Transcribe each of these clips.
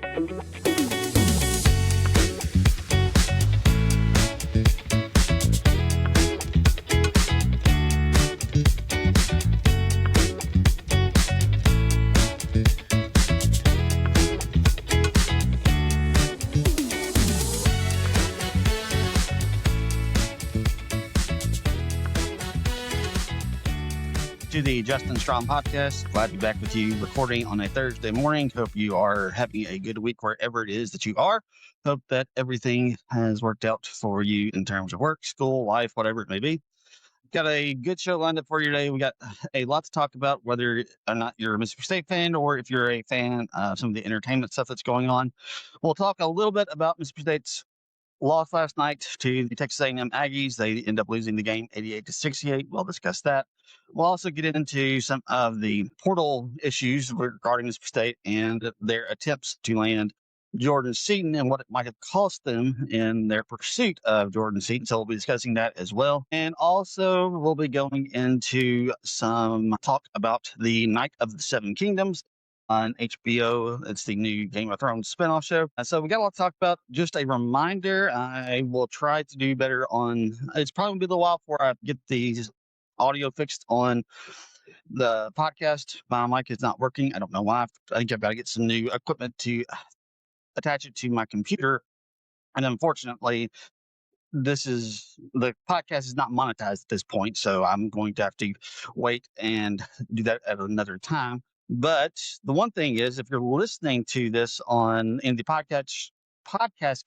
To the Justin Strawn Podcast. Glad to be back with you, recording on a Thursday morning. Hope you are having a good week wherever it is that you are. Hope that everything has worked out for you in terms of work, school, life, whatever it may be. Got a good show lined up for you today. We got a lot to talk about, whether or not you're a Mississippi State fan or if you're a fan of some of the entertainment stuff that's going on. We'll talk a little bit about Mississippi State's loss last night to the Texas A&M Aggies. They end up losing the game 88-68. We'll discuss that. We'll also get into some of the portal issues regarding Mississippi State and their attempts to land Jordan Seaton and what it might have cost them in their pursuit of Jordan Seaton. So we'll be discussing that as well. And also we'll be going into some talk about the Night of the Seven Kingdoms on HBO. It's the new Game of Thrones spinoff show. So we got a lot to talk about. Just a reminder, I will try to do better on, it's probably going to be a little while before I get these audio fixed on the podcast. My mic is not working. I don't know why. I think I've got to get some new equipment to attach it to my computer. And unfortunately, the podcast is not monetized at this point. So I'm going to have to wait and do that at another time. But the one thing is, if you're listening to this in the podcast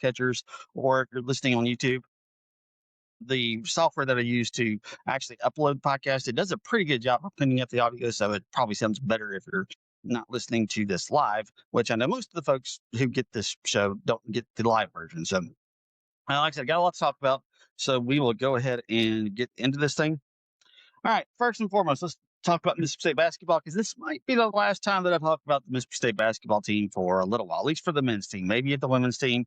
catchers, or if you're listening on YouTube, the software that I use to actually upload podcasts, it does a pretty good job of cleaning up the audio. So it probably sounds better if you're not listening to this live, which I know most of the folks who get this show don't get the live version. So like I said, I got a lot to talk about. So we will go ahead and get into this thing. All right. First and foremost, let's talk about Mississippi State basketball, because this might be the last time that I've talked about the Mississippi State basketball team for a little while, at least for the men's team. Maybe if the women's team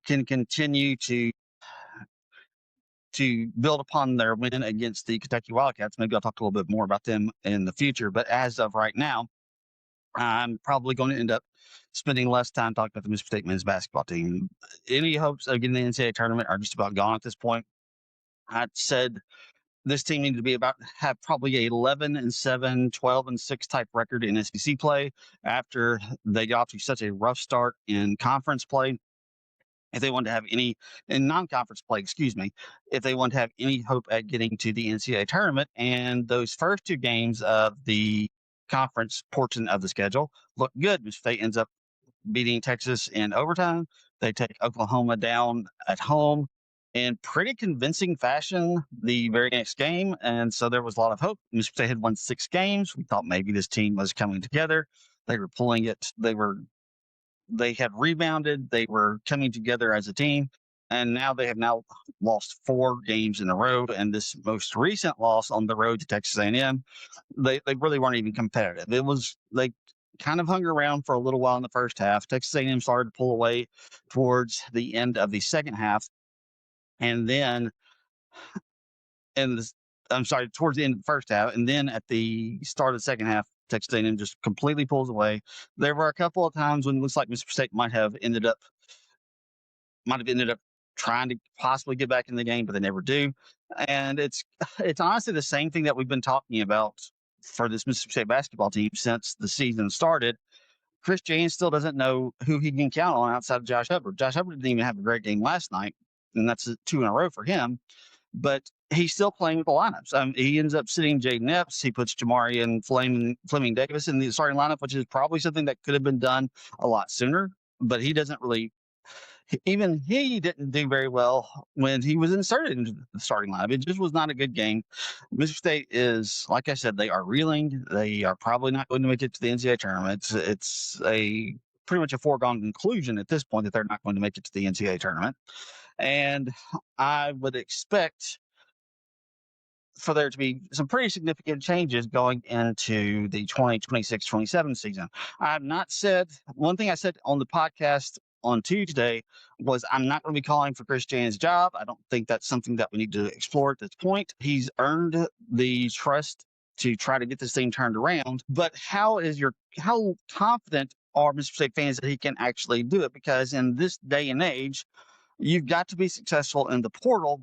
can continue to build upon their win against the Kentucky Wildcats, maybe I'll talk a little bit more about them in the future. But as of right now, I'm probably going to end up spending less time talking about the Mississippi State men's basketball team. Any hopes of getting the NCAA tournament are just about gone at this point. I said this team needed to have probably a 11-7, 12-6 type record in SEC play after they got off to such a rough start in conference play. If they wanted to have any in non-conference play, if they want to have any hope at getting to the NCAA tournament, and those first two games of the conference portion of the schedule look good. Mississippi State ends up beating Texas in overtime. They take Oklahoma down at home in pretty convincing fashion the very next game. And so there was a lot of hope. Mississippi State had won 6 games. We thought maybe this team was coming together. They were pulling it. They had rebounded. They were coming together as a team. And now they have lost 4 games in a row. And this most recent loss on the road to Texas A&M, they really weren't even competitive. They kind of hung around for a little while in the first half. Texas A&M started to pull away towards the end of the second half. And then, towards the end of the first half, and then at the start of the second half, Texas A&M just completely pulls away. There were a couple of times when it looks like Mississippi State might have ended up trying to possibly get back in the game, but they never do. And it's honestly the same thing that we've been talking about for this Mississippi State basketball team since the season started. Chris Jans still doesn't know who he can count on outside of Josh Hubbard. Josh Hubbard didn't even have a great game last night, and that's 2 in a row for him. But he's still playing with the lineups. He ends up sitting Jaden Epps. He puts Jamari and Fleming Davis in the starting lineup, which is probably something that could have been done a lot sooner. But he doesn't really – even he didn't do very well when he was inserted into the starting lineup. It just was not a good game. Mississippi State is, like I said, they are reeling. They are probably not going to make it to the NCAA tournament. It's a pretty much a foregone conclusion at this point that they're not going to make it to the NCAA tournament. And I would expect for there to be some pretty significant changes going into the 2026-27 season. I have not said – one thing I said on the podcast on Tuesday was I'm not going to be calling for Chris Jans' job. I don't think that's something that we need to explore at this point. He's earned the trust to try to get this thing turned around. But how confident are Mississippi State fans that he can actually do it, because in this day and age, you've got to be successful in the portal.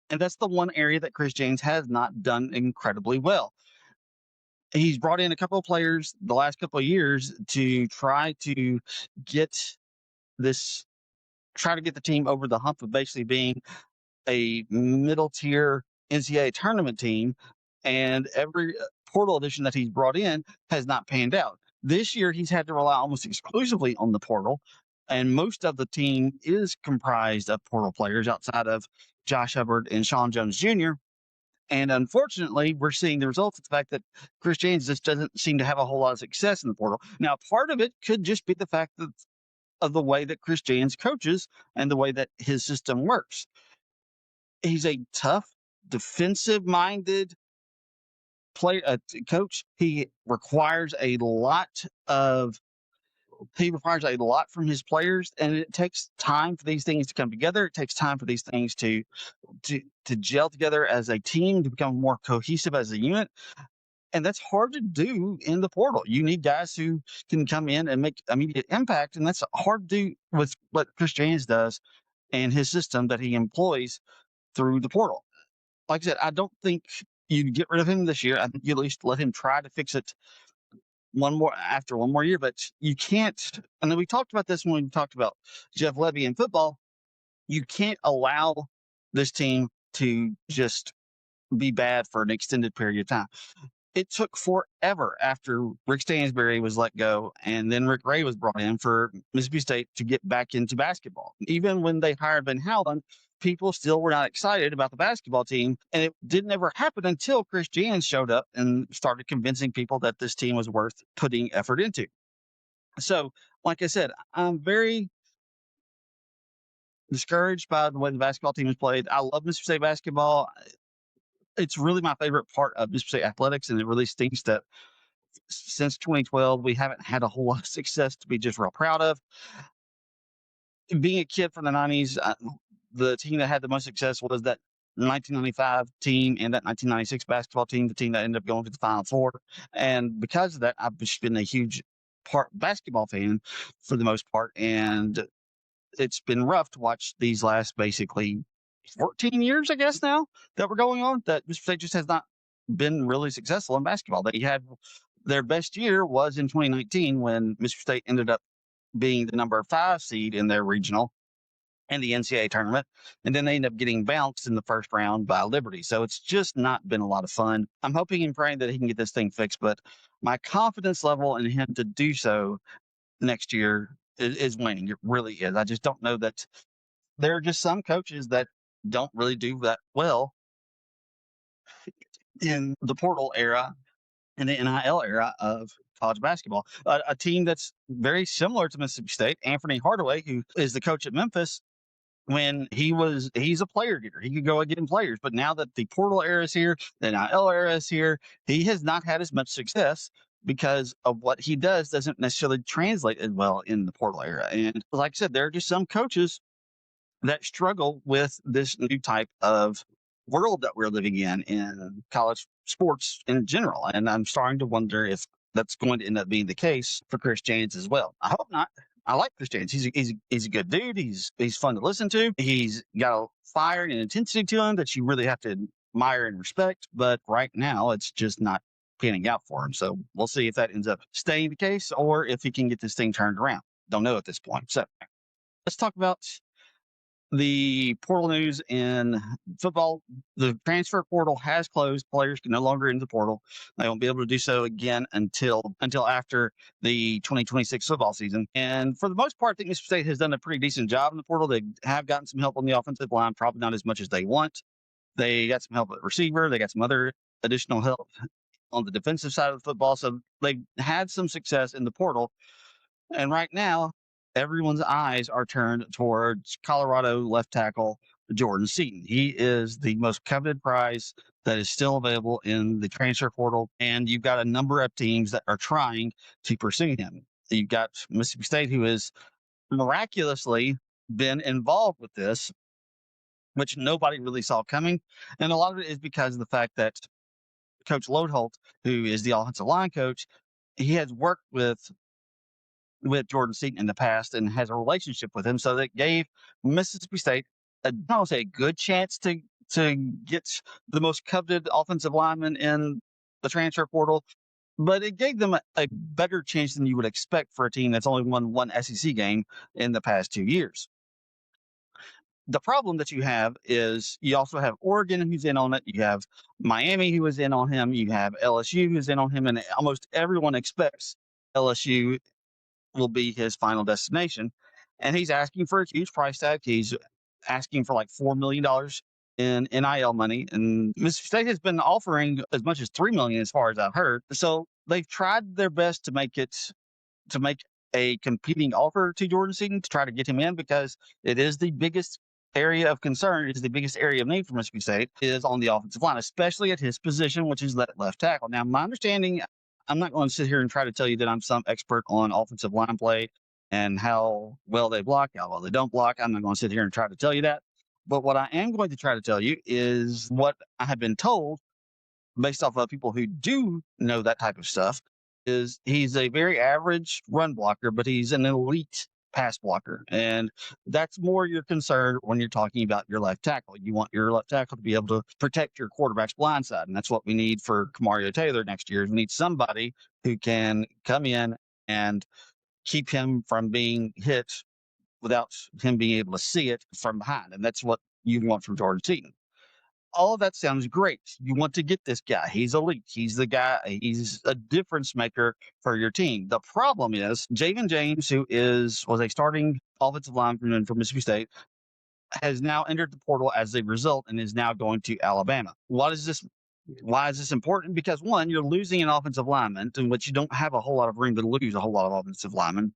And that's the one area that Chris James has not done incredibly well. He's brought in a couple of players the last couple of years to try to get this, try to get the team over the hump of basically being a middle tier NCAA tournament team. And every portal edition that he's brought in has not panned out. This year, he's had to rely almost exclusively on the portal. And most of the team is comprised of portal players outside of Josh Hubbard and Sean Jones Jr. And unfortunately, we're seeing the results of the fact that Chris James just doesn't seem to have a whole lot of success in the portal. Now, part of it could just be the fact that of the way that Chris James coaches and the way that his system works. He's a tough, defensive-minded coach. He requires a lot from his players, and it takes time for these things to come together. It takes time for these things to gel together as a team, to become more cohesive as a unit. And that's hard to do in the portal. You need guys who can come in and make immediate impact, and that's hard to do with what Chris James does and his system that he employs through the portal. Like I said, I don't think you get rid of him this year. I think you at least let him try to fix it one more year, but you can't. And then we talked about this when we talked about Jeff Levy in football. You can't allow this team to just be bad for an extended period of time. It took forever after Rick Stansbury was let go and then Rick Ray was brought in for Mississippi State to get back into basketball. Even when they hired Ben Howland, people still were not excited about the basketball team. And it didn't ever happen until Chris Jans showed up and started convincing people that this team was worth putting effort into. So, like I said, I'm very discouraged by the way the basketball team has played. I love Mississippi State basketball. It's really my favorite part of Mississippi State athletics, and it really stinks that since 2012 we haven't had a whole lot of success to be just real proud of. Being a kid from the 90s, the team that had the most success was that 1995 team and that 1996 basketball team, the team that ended up going to the Final Four. And because of that, I've just been a huge basketball fan for the most part, and it's been rough to watch these last basically 14 years, I guess, now that we're going on, that Mississippi State just has not been really successful in basketball. They had their best year was in 2019 when Mississippi State ended up being the number 5 seed in their regional and the NCAA tournament. And then they ended up getting bounced in the first round by Liberty. So it's just not been a lot of fun. I'm hoping and praying that he can get this thing fixed, but my confidence level in him to do so next year is waning. It really is. I just don't know that there are just some coaches that don't really do that well in the portal era and the NIL era of college basketball. A team that's very similar to Mississippi State, Anthony Hardaway, who is the coach at Memphis, when he's a player getter. He could go and get him players. But now that the portal era is here, the NIL era is here, he has not had as much success because of what he doesn't necessarily translate as well in the portal era. And like I said, there are just some coaches that struggle with this new type of world that we're living in college sports in general. And I'm starting to wonder if that's going to end up being the case for Chris James as well. I hope not. I like Chris James. He's a good dude. He's fun to listen to. He's got a fire and intensity to him that you really have to admire and respect. But right now, it's just not panning out for him. So we'll see if that ends up staying the case or if he can get this thing turned around. Don't know at this point. So let's talk about the portal news in football. The transfer portal has closed. Players can no longer enter the portal. They won't be able to do so again until after the 2026 football season. And for the most part, I think Mississippi State has done a pretty decent job in the portal. They have gotten some help on the offensive line, probably not as much as they want. They got some help at receiver. They got some other additional help on the defensive side of the football. So they've had some success in the portal. And right now, everyone's eyes are turned towards Colorado left tackle Jordan Seaton. He is the most coveted prize that is still available in the transfer portal, and you've got a number of teams that are trying to pursue him. You've got Mississippi State, who has miraculously been involved with this, which nobody really saw coming. And a lot of it is because of the fact that Coach Lodeholt, who is the offensive line coach, he has worked with with Jordan Seaton in the past and has a relationship with him. So that gave Mississippi State I don't say a good chance to get the most coveted offensive lineman in the transfer portal, but it gave them a better chance than you would expect for a team that's only won one SEC game in the past 2 years. The problem that you have is you also have Oregon who's in on it. You have Miami who is in on him. You have LSU who's in on him, and almost everyone expects LSU will be his final destination. And he's asking for a huge price tag. He's asking for like $4 million in NIL money, and Mississippi State has been offering as much as $3 million, as far as I've heard. So they've tried their best to make a competing offer to Jordan Seaton to try to get him in, because it is the biggest area of concern, it is the biggest area of need for Mississippi State is on the offensive line, especially at his position, which is left tackle. Now, my understanding, I'm not going to sit here and try to tell you that I'm some expert on offensive line play and how well they block, how well they don't block. I'm not going to sit here and try to tell you that. But what I am going to try to tell you is what I have been told based off of people who do know that type of stuff, is he's a very average run blocker, but he's an elite pass blocker. And that's more your concern when you're talking about your left tackle. You want your left tackle to be able to protect your quarterback's blind side. And that's what we need for Kamario Taylor next year. We need somebody who can come in and keep him from being hit without him being able to see it from behind. And that's what you want from Jordan Seaton. All of that sounds great. You want to get this guy. He's elite. He's the guy. He's a difference maker for your team. The problem is Javen James, who was a starting offensive lineman for Mississippi State, has now entered the portal as a result and is now going to Alabama. Why is this important? Because one, you're losing an offensive lineman, in which you don't have a whole lot of room to lose a whole lot of offensive linemen.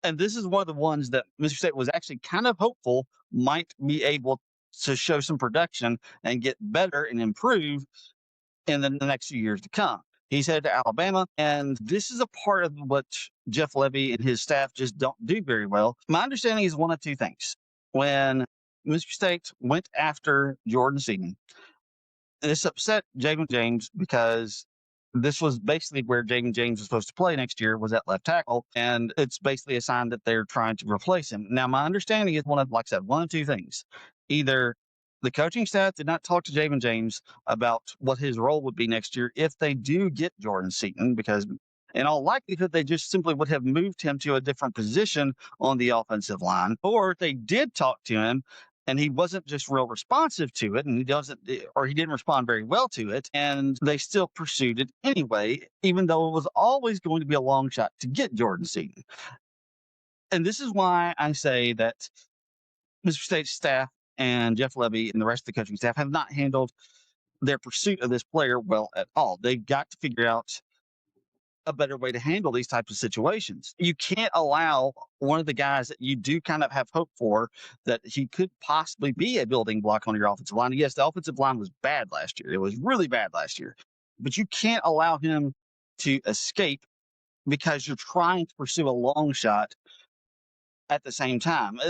And this is one of the ones that Mississippi State was actually kind of hopeful might be able to show some production and get better and improve in the next few years to come. He's headed to Alabama, and this is a part of what Jeff Levy and his staff just don't do very well. My understanding is one of two things. When Mississippi State went after Jordan Seaton, this upset Javen James, because this was basically where Javen James was supposed to play next year, was at left tackle, and it's basically a sign that they're trying to replace him. Now, my understanding is like I said, one of two things. Either the coaching staff did not talk to Javen James about what his role would be next year if they do get Jordan Seaton, because in all likelihood, they just simply would have moved him to a different position on the offensive line. Or if they did talk to him and he wasn't just real responsive to it, and he didn't respond very well to it, and they still pursued it anyway, even though it was always going to be a long shot to get Jordan Seaton. And this is why I say that Mississippi State staff and Jeff Levy and the rest of the coaching staff have not handled their pursuit of this player well at all. They've got to figure out a better way to handle these types of situations. You can't allow one of the guys that you do kind of have hope for, that he could possibly be a building block on your offensive line. Yes, the offensive line was bad last year. It was really bad last year. But you can't allow him to escape because you're trying to pursue a long shot at the same time.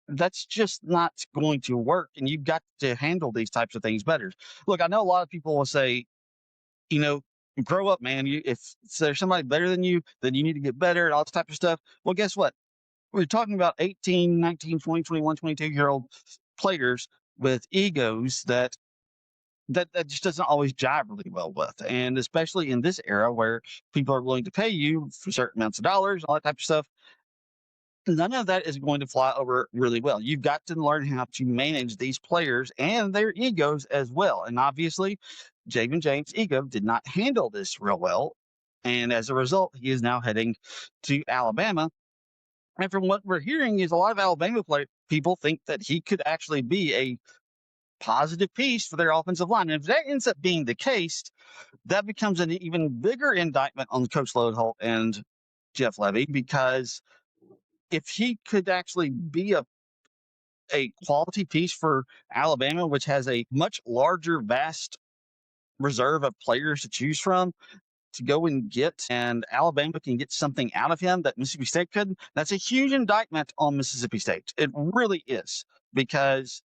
That's just not going to work, and you've got to handle these types of things better. Look, I know a lot of people will say, grow up, man. If there's somebody better than you, then you need to get better and all this type of stuff. Well, guess what? We're talking about 18, 19, 20, 21, 22-year-old players with egos that just doesn't always jive really well with. And especially in this era where people are willing to pay you for certain amounts of dollars, all that type of stuff, none of that is going to fly over really well. You've got to learn how to manage these players and their egos as well. And obviously, Javen James' ego did not handle this real well. And as a result, he is now heading to Alabama. And from what we're hearing is a lot of Alabama people think that he could actually be a positive piece for their offensive line. And if that ends up being the case, that becomes an even bigger indictment on Coach Lodeholt and Jeff Levy, because if he could actually be a quality piece for Alabama, which has a much larger, vast reserve of players to choose from to go and get, and Alabama can get something out of him that Mississippi State couldn't, that's a huge indictment on Mississippi State. It really is, because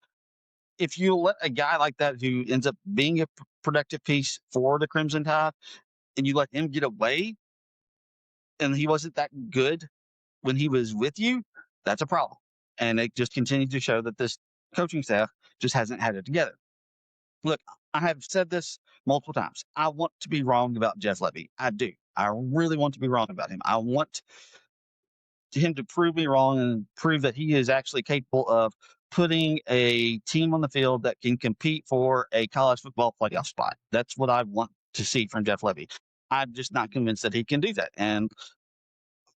if you let a guy like that who ends up being a productive piece for the Crimson Tide and you let him get away, and he wasn't that good when he was with you, that's a problem. And it just continues to show that this coaching staff just hasn't had it together. Look, I have said this multiple times. I want to be wrong about Jeff Levy. I do. I really want to be wrong about him. I want him to prove me wrong and prove that he is actually capable of putting a team on the field that can compete for a college football playoff spot. That's what I want to see from Jeff Levy. I'm just not convinced that he can do that. And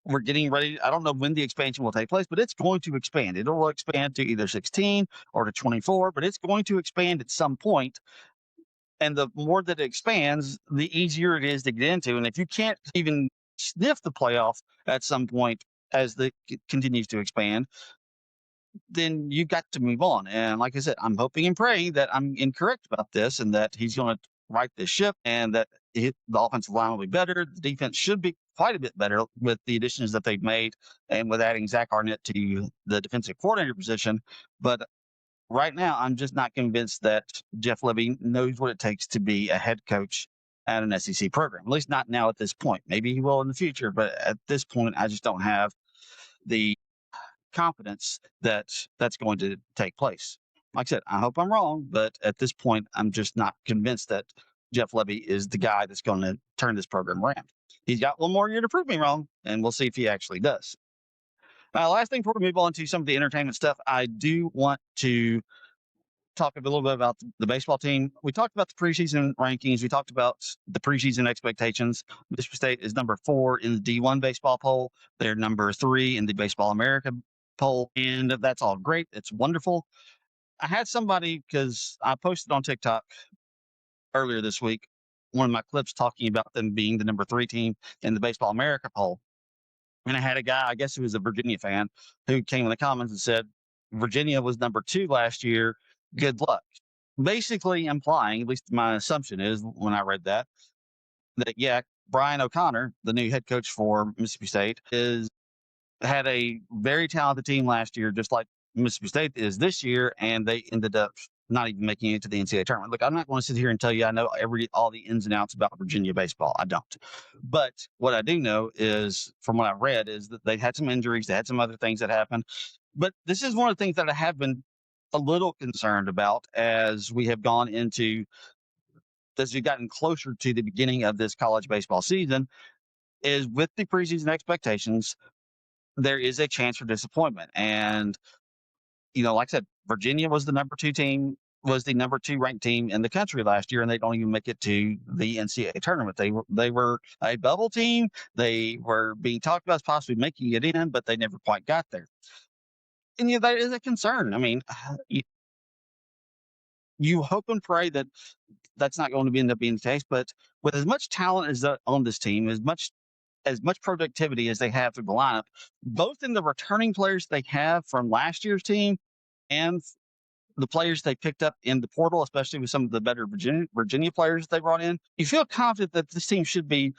we're getting ready. I don't know when the expansion will take place, but it's going to expand. It will expand to either 16 or to 24, but it's going to expand at some point. And the more that it expands, the easier it is to get into. And if you can't even sniff the playoff at some point as it continues to expand, then you've got to move on. And like I said, I'm hoping and praying that I'm incorrect about this and that he's going to right this ship and that the offensive line will be better. The defense should be quite a bit better with the additions that they've made and with adding Zach Arnett to the defensive coordinator position. But right now, I'm just not convinced that Jeff Levy knows what it takes to be a head coach at an SEC program, at least not now at this point. Maybe he will in the future, but at this point, I just don't have the confidence that that's going to take place. Like I said, I hope I'm wrong, but at this point, I'm just not convinced that Jeff Levy is the guy that's going to turn this program around. He's got one more year to prove me wrong, and we'll see if he actually does. Last thing before we move on to some of the entertainment stuff, I do want to talk a little bit about the baseball team. We talked about the preseason rankings. We talked about the preseason expectations. Mississippi State is number 4 in the D1 baseball poll. They're number 3 in the Baseball America poll, and that's all great. It's wonderful. I had somebody, because I posted on TikTok earlier this week, one of my clips talking about them being the number 3 team in the Baseball America poll. And I had a guy, I guess he was a Virginia fan, who came in the comments and said, Virginia was number 2 last year. Good luck. Basically implying, at least my assumption is when I read that yeah, Brian O'Connor, the new head coach for Mississippi State, had a very talented team last year, just like Mississippi State is this year, and they ended up not even making it to the NCAA tournament. Look, I'm not going to sit here and tell you I know all the ins and outs about Virginia baseball. I don't. But what I do know is, from what I've read, is that they had some injuries. They had some other things that happened. But this is one of the things that I have been a little concerned about as we've gotten closer to the beginning of this college baseball season, is with the preseason expectations, there is a chance for disappointment. And, like I said, Virginia was the number 2 ranked team in the country last year, and they don't even make it to the NCAA tournament. They were a bubble team. They were being talked about as possibly making it in, but they never quite got there. And that is a concern. I mean, you hope and pray that that's not going to end up being the case. But with as much talent as on this team, as much productivity as they have through the lineup, both in the returning players they have from last year's team and the players they picked up in the portal, especially with some of the better Virginia players they brought in, you feel confident that this team should be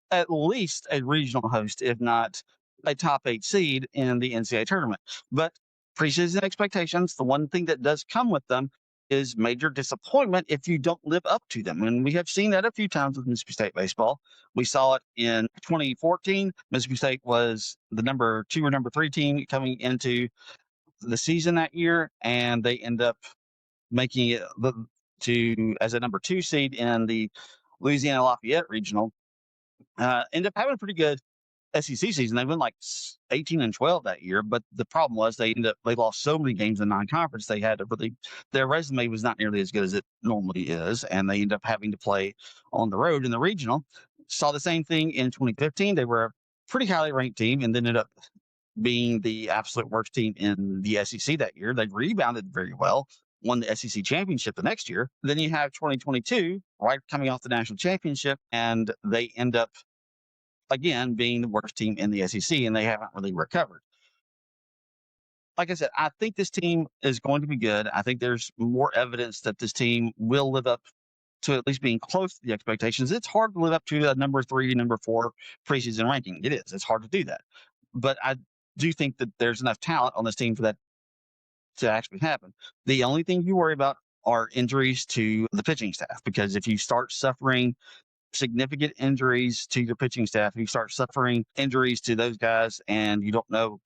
at least a regional host, if not a top 8 seed in the NCAA tournament. But preseason expectations, the one thing that does come with them is major disappointment if you don't live up to them. And we have seen that a few times with Mississippi State baseball. We saw it in 2014. Mississippi State was the number 2 or number 3 team coming into the season that year, and they end up making it as a number 2 seed in the Louisiana Lafayette regional. End up having a pretty good SEC season. They went like 18-12 that year, but the problem was they lost so many games in non-conference. They had their resume was not nearly as good as it normally is, and they ended up having to play on the road in the regional. Saw the same thing in 2015. They were a pretty highly ranked team and then ended up being the absolute worst team in the SEC that year. They rebounded very well, won the SEC championship the next year. Then you have 2022, right coming off the national championship, and they end up again being the worst team in the SEC, and they haven't really recovered. Like I said, I think this team is going to be good. I think there's more evidence that this team will live up to at least being close to the expectations. It's hard to live up to a number 3, number 4 preseason ranking. It is. It's hard to do that. But I do think that there's enough talent on this team for that to actually happen. The only thing you worry about are injuries to the pitching staff, because if you start suffering significant injuries to your pitching staff, you start suffering injuries to those guys, and you don't know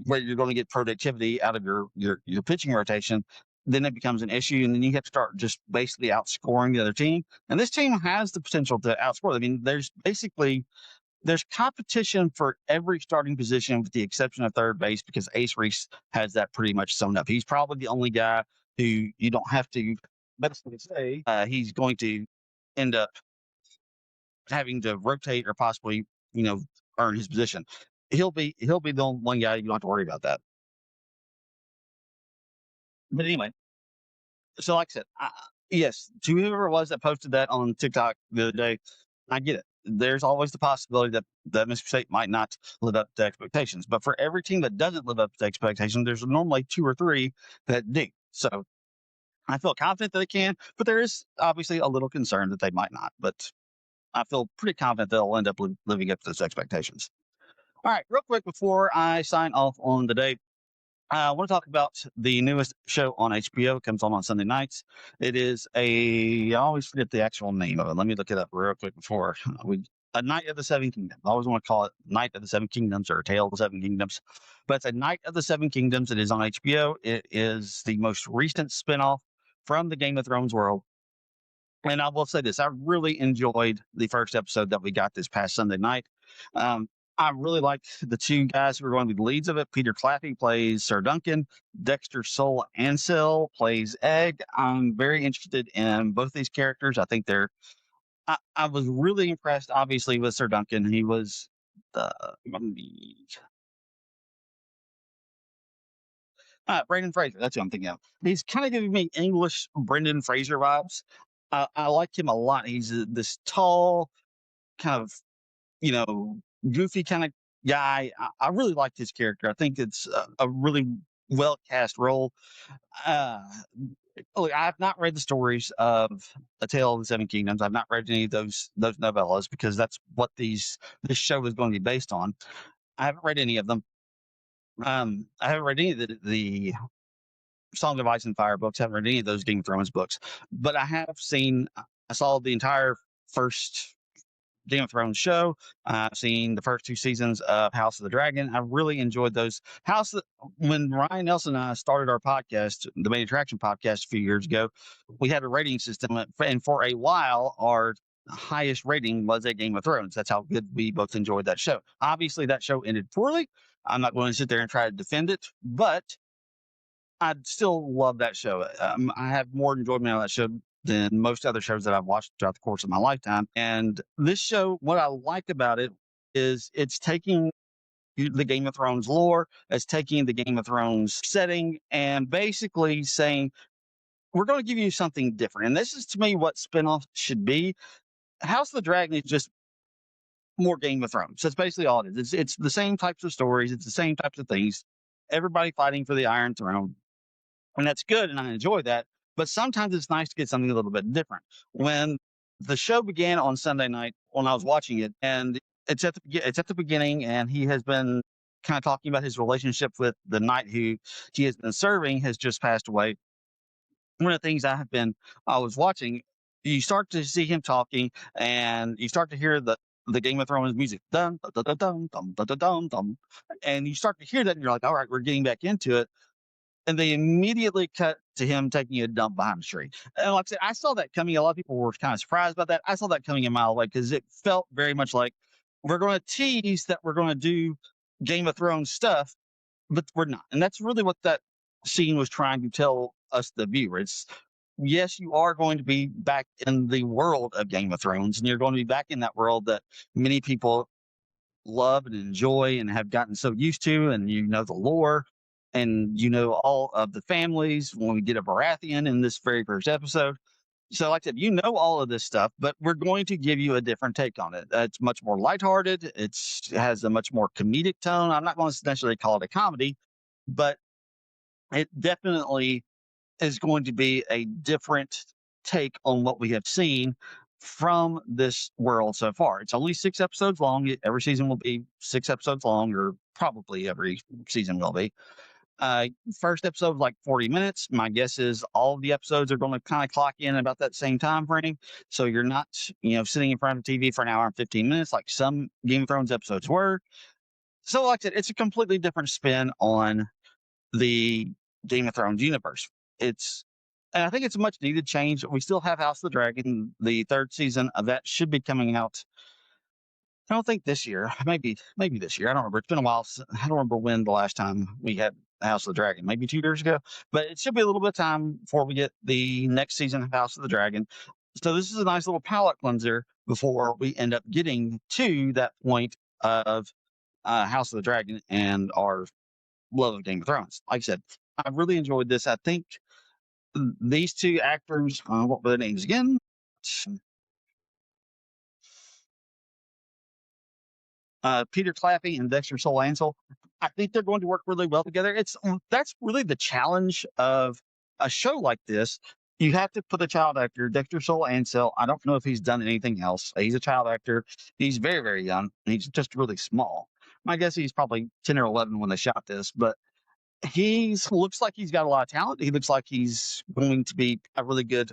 where you're going to get productivity out of your pitching rotation, then it becomes an issue, and then you have to start just basically outscoring the other team. And this team has the potential to outscore. I mean, there's competition for every starting position with the exception of third base, because Ace Reese has that pretty much sewn up. He's probably the only guy who you don't have to basically say he's going to end up having to rotate or possibly, earn his position. He'll be the only one guy you don't have to worry about that. But anyway, so like I said, yes, to whoever it was that posted that on TikTok the other day, I get it. There's always the possibility that Mississippi State might not live up to expectations. But for every team that doesn't live up to expectations, there's normally 2 or 3 that do. So I feel confident that they can, but there is obviously a little concern that they might not. But I feel pretty confident they'll end up living up to those expectations. All right, real quick before I sign off on the day, I want to talk about the newest show on HBO. It comes on Sunday nights. It is I always forget the actual name of it. Let me look it up real quick before A Night of the Seven Kingdoms. I always want to call it Night of the Seven Kingdoms or Tale of the Seven Kingdoms. But it's A Night of the Seven Kingdoms. It is on HBO. It is the most recent spinoff from the Game of Thrones world. And I will say this, I really enjoyed the first episode that we got this past Sunday night. I really liked the 2 guys who are going to be the leads of it. Peter Claffey plays Sir Duncan. Dexter Soul Ansel plays Egg. I'm very interested in both these characters. I think I was really impressed, obviously, with Sir Duncan. He was Brendan Fraser. That's who I'm thinking of. He's kind of giving me English Brendan Fraser vibes. I like him a lot. He's this tall, kind of, goofy kind of guy. I really liked his character. I think it's a really well cast role. Look, I've not read the stories of A Tale of the Seven Kingdoms. I've not read any of those novellas, because that's what this show is going to be based on. I haven't read any of them. I haven't read any of the Song of Ice and Fire books. I haven't read any of those Game of Thrones books, but I saw the entire first Game of Thrones show. I've seen the first 2 seasons of House of the Dragon. I really enjoyed those. When Ryan Nelson and I started our podcast, the Main Attraction podcast, a few years ago, we had a rating system, and for a while, our highest rating was a Game of Thrones. That's how good we both enjoyed that show. Obviously, that show ended poorly. I'm not going to sit there and try to defend it, but I still love that show. I have more enjoyment out of that show than most other shows that I've watched throughout the course of my lifetime. And this show, what I like about it is it's taking the Game of Thrones lore, it's taking the Game of Thrones setting, and basically saying, we're going to give you something different. And this is, to me, what spinoff should be. House of the Dragon is just more Game of Thrones. That's basically all it is. It's the same types of stories. It's the same types of things. Everybody fighting for the Iron Throne. And that's good, and I enjoy that. But sometimes it's nice to get something a little bit different. When the show began on Sunday night, when I was watching it, and it's at the beginning, and he has been kind of talking about his relationship with the knight who he has been serving has just passed away. One of the things I was watching, you start to see him talking, and you start to hear the Game of Thrones music, dun dun dun dun dun dun dun dun, and you start to hear that, and you're like, all right, we're getting back into it. And they immediately cut to him taking a dump behind a tree. And like I said, I saw that coming. A lot of people were kind of surprised about that. I saw that coming a mile away, because it felt very much like we're going to tease that we're going to do Game of Thrones stuff, but we're not. And that's really what that scene was trying to tell us, the viewer. It's, yes, you are going to be back in the world of Game of Thrones, and you're going to be back in that world that many people love and enjoy and have gotten so used to, and the lore, and all of the families. When we get a Baratheon in this very first episode, so like I said, all of this stuff, but we're going to give you a different take on it. It's much more lighthearted. It has a much more comedic tone. I'm not going to necessarily call it a comedy, but it definitely is going to be a different take on what we have seen from this world so far. It's only 6 episodes long. Every season will be 6 episodes long, or probably every season will be. First episode like 40 minutes. My guess is all of the episodes are going to kind of clock in about that same time frame. So you're not, sitting in front of TV for an hour and 15 minutes like some Game of Thrones episodes were. So, like I said, it's a completely different spin on the Game of Thrones universe. And I think it's a much needed change. We still have House of the Dragon. The third season of that should be coming out. I don't think this year. Maybe this year. I don't remember. It's been a while. I don't remember when the last time we had House of the Dragon. Maybe 2 years ago. But it should be a little bit of time before we get the next season of House of the Dragon. So this is a nice little palate cleanser before we end up getting to that point of House of the Dragon and our love of Game of Thrones. Like I said, I really enjoyed this. I think these two actors, what were their names again? Peter Claffey and Dexter Soul Ansel. I think they're going to work really well together. That's really the challenge of a show like this. You have to put a child actor, Dexter Soul Ansel. I don't know if he's done anything else. He's a child actor. He's very, very young. He's just really small. My guess he's probably 10 or 11 when they shot this, but he looks like he's got a lot of talent. He looks like he's going to be a really good.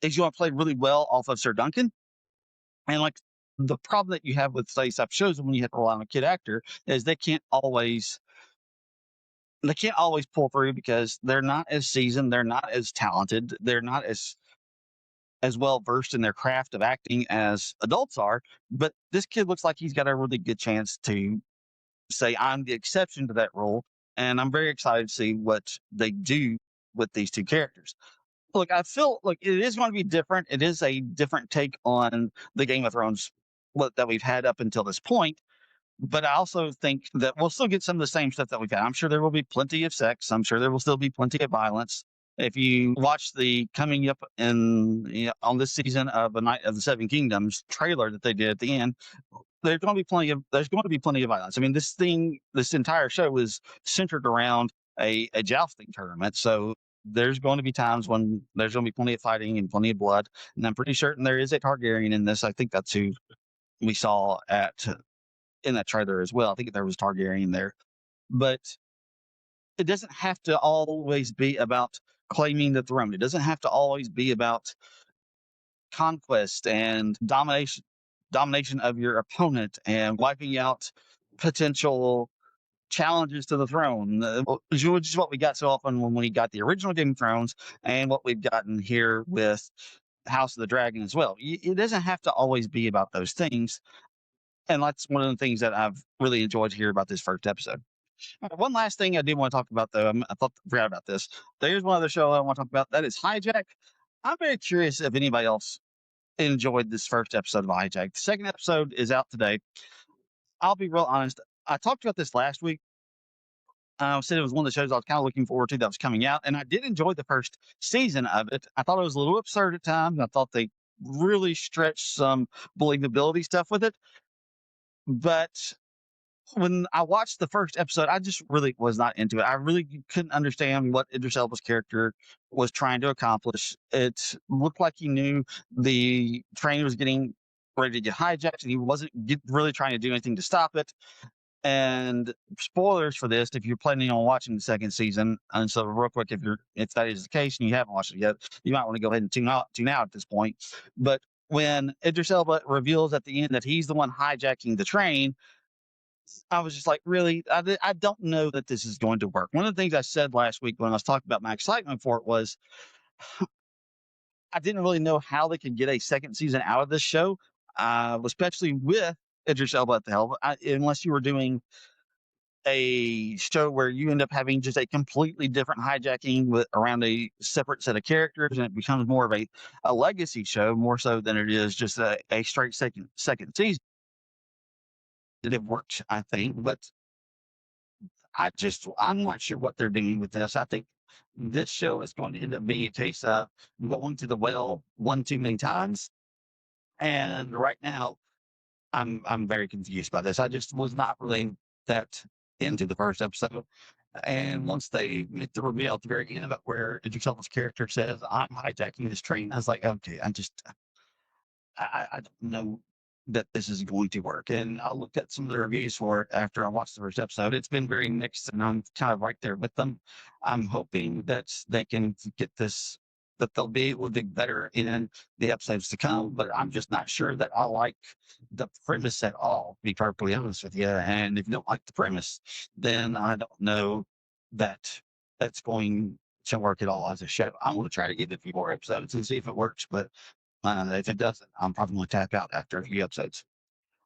He's going to play really well off of Sir Duncan. And like the problem that you have with these type shows when you have to rely on a kid actor is they can't always pull through because they're not as seasoned, they're not as talented, they're not as well versed in their craft of acting as adults are. But this kid looks like he's got a really good chance to say I'm the exception to that rule, and I'm very excited to see what they do with these two characters. Look, I feel like it is going to be different. It is a different take on the Game of Thrones that we've had up until this point. But I also think that we'll still get some of the same stuff that we've had. I'm sure there will be plenty of sex. I'm sure there will still be plenty of violence. If you watch the coming up on this season of A Night of the Seven Kingdoms trailer that they did at the end, there's going to be plenty of violence. I mean, this entire show is centered around a jousting tournament. So there's going to be times when there's going to be plenty of fighting and plenty of blood. And I'm pretty certain there is a Targaryen in this. I think that's who we saw in that trailer as well. I think there was Targaryen there, but it doesn't have to always be about claiming the throne. It doesn't have to always be about conquest and domination of your opponent and wiping out potential challenges to the throne, which is what we got so often when we got the original Game of Thrones and what we've gotten here with House of the Dragon as well. It doesn't have to always be about those things. And that's one of the things that I've really enjoyed here about this first episode. One last thing I do want to talk about, though, I forgot about this. There's one other show I want to talk about. That is Hijack. I'm very curious if anybody else enjoyed this first episode of Hijack. The second episode is out today. I'll be real honest. I talked about this last week. I said it was one of the shows I was kind of looking forward to that was coming out, and I did enjoy the first season of it. I thought it was a little absurd at times. I thought they really stretched some believability stuff with it. But when I watched the first episode, I just really was not into it. I really couldn't understand what Idris Elba's character was trying to accomplish. It looked like he knew the train was getting ready to get hijacked, and he wasn't really trying to do anything to stop it. And spoilers for this, if you're planning on watching the second season, and so real quick, if that is the case and you haven't watched it yet, you might want to go ahead and tune out at this point. But when Idris Elba reveals at the end that he's the one hijacking the train, I was just like, really? I don't know that this is going to work. One of the things I said last week when I was talking about my excitement for it was I didn't really know how they could get a second season out of this show, especially with Idris Elba at the helm, unless you were doing a show where you end up having just a completely different hijacking around a separate set of characters, and it becomes more of a legacy show more so than it is just a straight second season. It worked, I think, but I'm not sure what they're doing with this. I think this show is going to end up being a case of going to the well one too many times. And right now, I'm very confused by this. I just was not really that into the first episode. And once they make the reveal at the very end about where Idris Elba's character says, I'm hijacking this train, I was like, okay, I don't know that this is going to work. And I looked at some of the reviews for it after I watched the first episode. It's been very mixed, and I'm kind of right there with them. I'm hoping that they can get this, that they'll be able to do better in the episodes to come, but I'm just not sure that I like the premise at all, to be perfectly honest with you. And if you don't like the premise, then I don't know that that's going to work at all as a show. I'm going to try to get a few more episodes and see if it works, but if it doesn't, I'm probably going to tap out after a few episodes.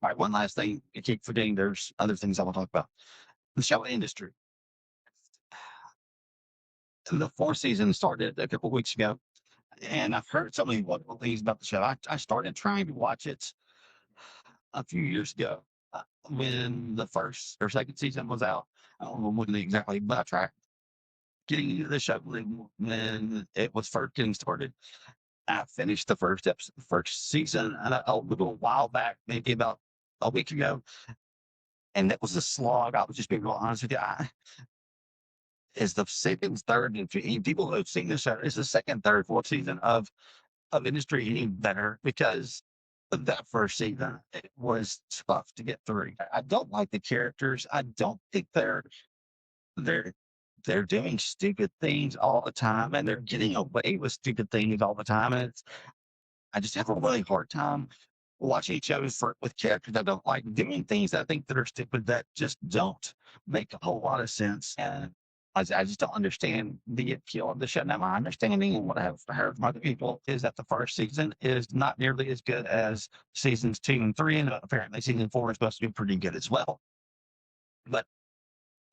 All right, one last thing. I keep forgetting there's other things I want to talk about. The show industry. The fourth season started a couple weeks ago, and I've heard so many wonderful things about the show. I started trying to watch it a few years ago when the first or second season was out. I don't know when exactly, but I tried getting into the show when it was first getting started. I finished the first episode, first season a little while back, maybe about a week ago, and it was a slog. I was just being real honest with you. Is the second, third, and people who have seen this show, is the second, third, fourth season of Industry any better? Because that first season, it was tough to get through. I don't like the characters. I don't think they're they're doing stupid things all the time, and they're getting away with stupid things all the time. And I just have a really hard time watching shows with characters I don't like doing things I think that are stupid that just don't make a whole lot of sense. And I just don't understand the appeal of the show. Now, my understanding and what I have heard from other people is that the first season is not nearly as good as seasons 2 and 3, and apparently season 4 is supposed to be pretty good as well. But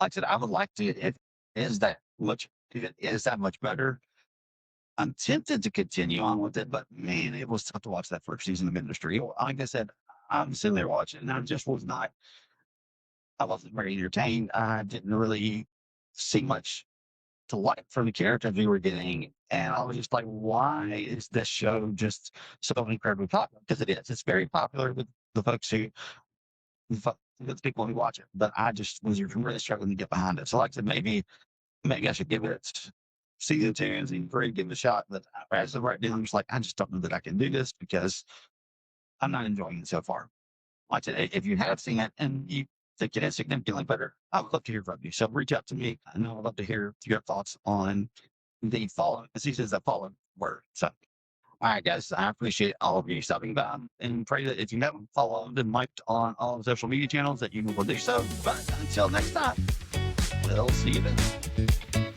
like I said, I would like to, if it is that much better, I'm tempted to continue on with it, but man, it was tough to watch that first season of Industry. Like I said, I'm sitting there watching, and I wasn't very entertained. I didn't really see much to like from the characters we were getting. And I was just like, why is this show just so incredibly popular? Because it is. It's very popular with the folks with the people who watch it. But I just was really struggling to get behind it. So like I said, maybe I should give it season 2 and season 3, give it a shot. But as of right now, I'm just like, I just don't know that I can do this because I'm not enjoying it so far. Like I said, if you have seen it and you think it is significantly better, I would love to hear from you. So reach out to me. I know I'd love to hear your thoughts on the seasons that followed were. So, all right, guys, I appreciate all of you stopping by and pray that if you haven't followed and liked on all the social media channels that you will do so. But until next time, we'll see you then.